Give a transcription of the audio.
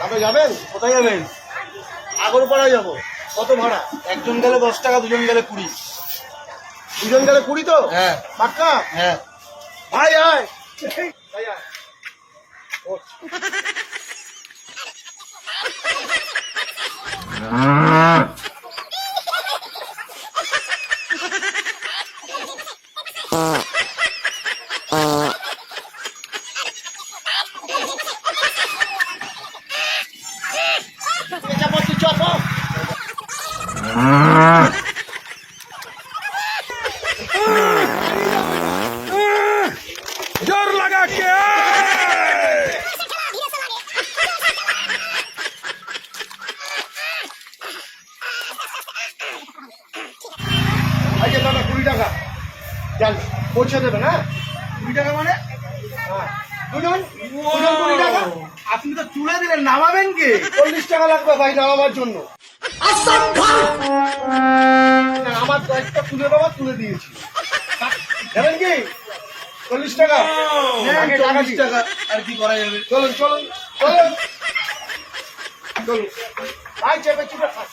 আপনি যাবেন? কোথায় যাবেন? আগরপাড়ায় যাবো। কত ভাড়া? একজন গেলে 10 টাকা, দুজন গেলে 20। দুজন গেলে 20 তো? হ্যাঁ পাক্কা? হ্যাঁ। ভাই আয়, ভাই আয়। ওঠ। চাপাচ্ছি, চাপা। जोर लगा के আচ্ছা দাদা 20 টাকা যান, পৌঁছে দেবেন। হ্যাঁ 20 টাকা মানে? হ্যাঁ। দুজন দুজন 20 টাকা। আপনি তো তুলে দিলেন, নামাবেন কে? 40 টাকা লাগবে ভাই নামাবার জন্য। না, আমার দায়িত্বটা তুলে দেওয়া, তুলে দিয়েছি। দেবেন কি? 40 টাকা। আগে টাকা 40 দিই। টাকা আর কি করা যাবে? চলুন চলুন চলুন চলুন। ভাই চেপে চেপে খান।